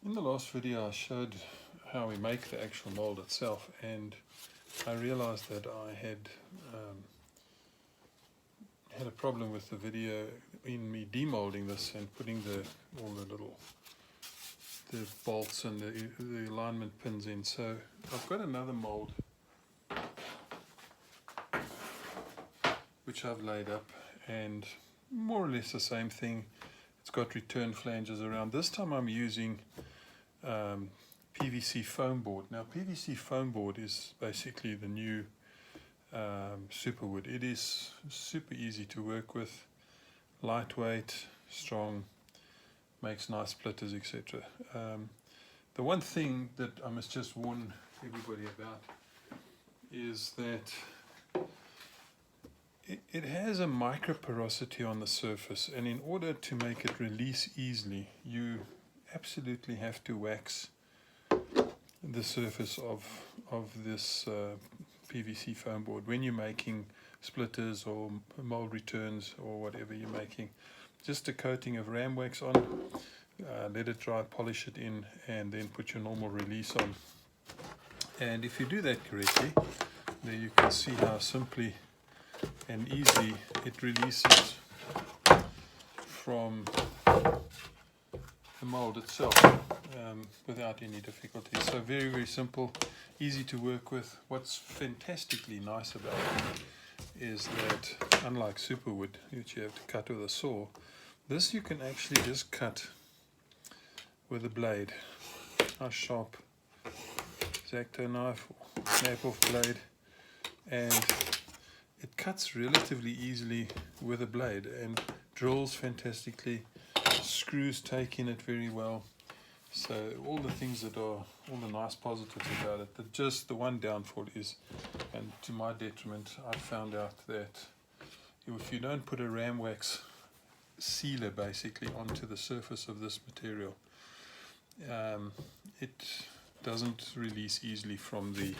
In the last video I showed how we make the actual mold itself, and I realized that I had a problem with the video in me demolding this and putting all the little bolts and the alignment pins in. So I've got another mold which I've laid up, and more or less the same thing. It's got return flanges around. This time I'm using PVC foam board. Now PVC foam board is basically the new Superwood. It is super easy to work with, lightweight, strong, makes nice splitters, etc. The one thing that I must just warn everybody about is that it has a micro porosity on the surface, and in order to make it release easily, you absolutely have to wax the surface of this PVC foam board when you're making splitters or mold returns or whatever you're making. Just a coating of ram wax on, let it dry, polish it in, and then put your normal release on. And if you do that correctly, there you can see how simply and easily it releases from the mold itself without any difficulty. So very, very simple, easy to work with. What's fantastically nice about it is that, unlike Superwood, which you have to cut with a saw, this you can actually just cut with a blade. A sharp X-Acto knife or snap-off blade, and it cuts relatively easily with a blade and drills fantastically. Screws take in it very well. So all the things that are, all the nice positives about it. Just the one downfall is, and to my detriment, I found out that if you don't put a ram wax sealer basically onto the surface of this material, it doesn't release easily from the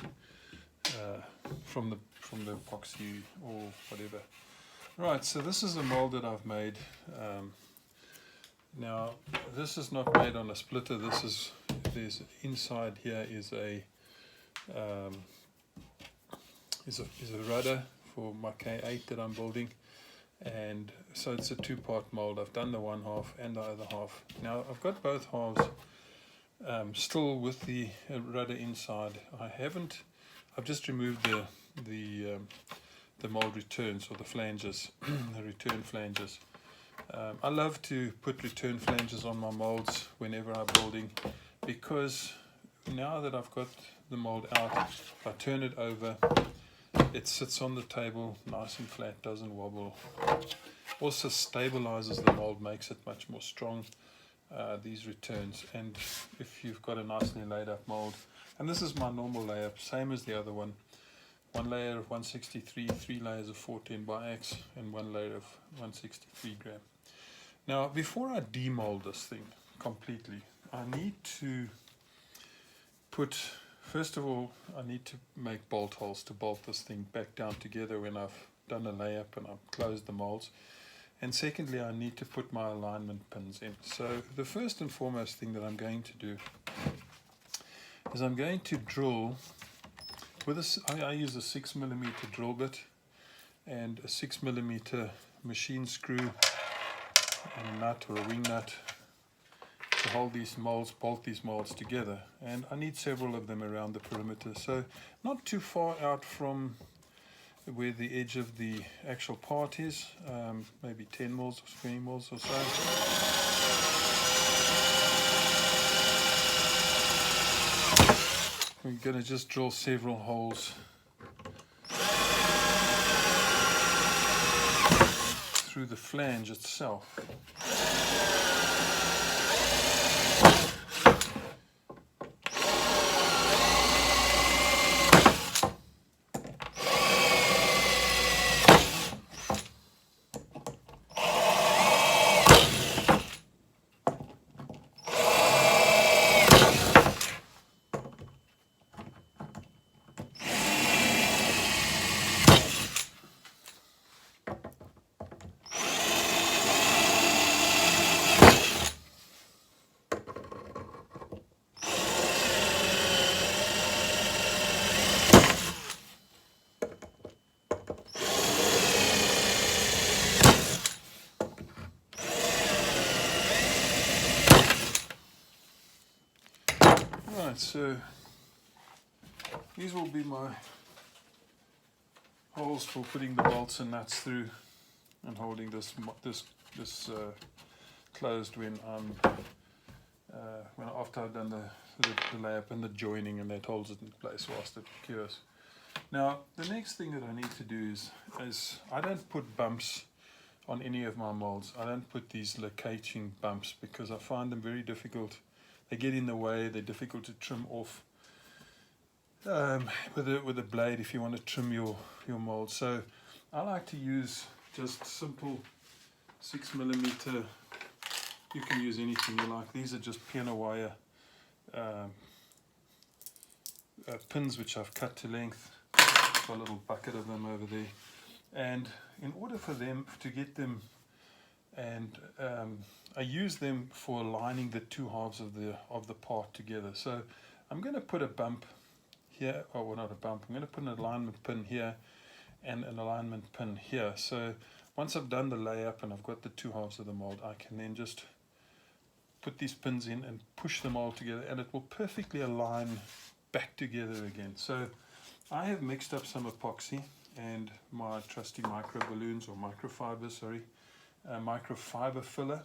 epoxy or whatever. Right, so this is a mold that I've made. Now this is not made on a splitter. This is, there's inside here is a rudder for my K8 that I'm building, and so it's a two-part mold. I've done the one half and the other half. Now I've got both halves still with the rudder inside. I've just removed the mold returns, or the flanges, the return flanges. I love to put return flanges on my molds whenever I'm building, because now that I've got the mold out, if I turn it over, it sits on the table nice and flat, doesn't wobble. Also stabilizes the mold, makes it much more strong, these returns. And if you've got a nicely laid up mold, and this is my normal layup, same as the other one. One layer of 163, 3 layers of 410 by X, and 1 layer of 163 gram. Now, before I demold this thing completely, I need to put, first of all, I need to make bolt holes to bolt this thing back down together when I've done a layup and I've closed the molds. And secondly, I need to put my alignment pins in. So the first and foremost thing that I'm going to do is I'm going to drill with this. I use a 6mm drill bit and a 6mm machine screw and a nut or a wing nut to hold these molds, bolt these molds together. And I need several of them around the perimeter, so not too far out from where the edge of the actual part is, maybe 10 mils or 20 mils or so. We're going to just drill several holes through the flange itself. Right, so these will be my holes for putting the bolts and nuts through and holding this closed when after I've done the layup and the joining, and that holds it in place whilst it cures. Now the next thing that I need to do is I don't put bumps on any of my molds. I don't put these locating bumps because I find them very difficult. They get in the way, they're difficult to trim off with a blade if you want to trim your mold. So I like to use just simple 6mm. You can use anything you like. These are just piano wire pins which I've cut to length. Got a little bucket of them over there, and in order for them to get them, and I use them for aligning the two halves of the part together. So I'm going to put a bump here, or well, not a bump, I'm going to put an alignment pin here and an alignment pin here. So once I've done the layup and I've got the two halves of the mold, I can then just put these pins in and push them all together, and it will perfectly align back together again. So I have mixed up some epoxy and my trusty micro balloons, or microfiber, sorry, microfiber filler.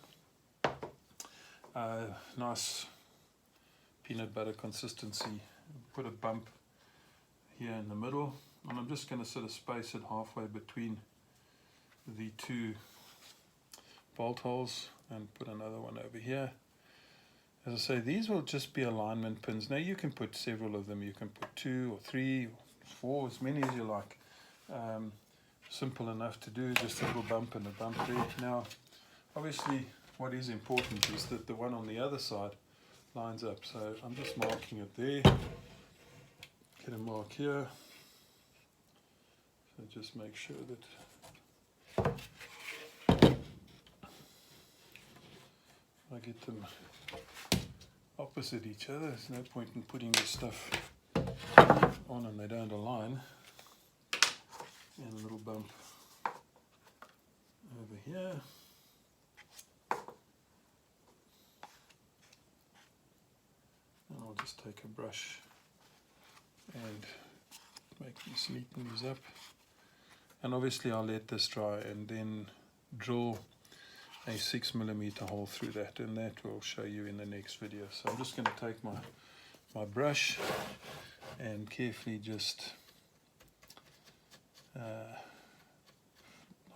Nice peanut butter consistency. Put a bump here in the middle, and I'm just going to sort of space it halfway between the two bolt holes and put another one over here. As I say, these will just be alignment pins. Now you can put several of them. You can put 2 or 3 or 4, as many as you like. Simple enough to do, just a little bump and a bump there. Now obviously what is important is that the one on the other side lines up, so I'm just marking it there. Get a mark here, so just make sure that I get them opposite each other. There's no point in putting this stuff on and they don't align. And a little bump over here. And I'll just take a brush and neaten these up. And obviously I'll let this dry and then drill a 6mm hole through that, and that will show you in the next video. So I'm just going to take my brush and carefully just not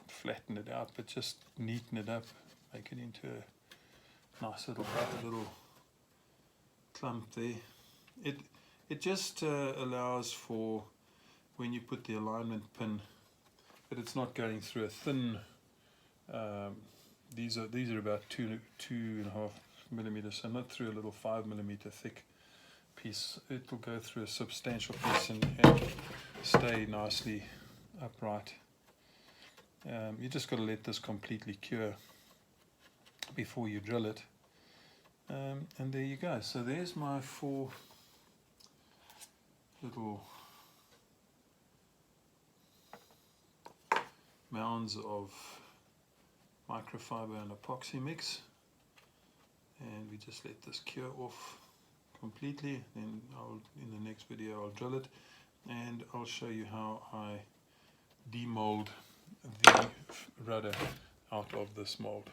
flatten it out, but just neaten it up, make it into a nice little clump there. It just allows for when you put the alignment pin that it's not going through a thin. These are about 2.5mm, so not through a little 5mm thick piece. It will go through a substantial piece and stay nicely upright. You just got to let this completely cure before you drill it. And there you go. So there's my 4 little mounds of microfiber and epoxy mix, and we just let this cure off completely. Then in the next video I'll drill it and I'll show you how I demold the rudder out of this mold.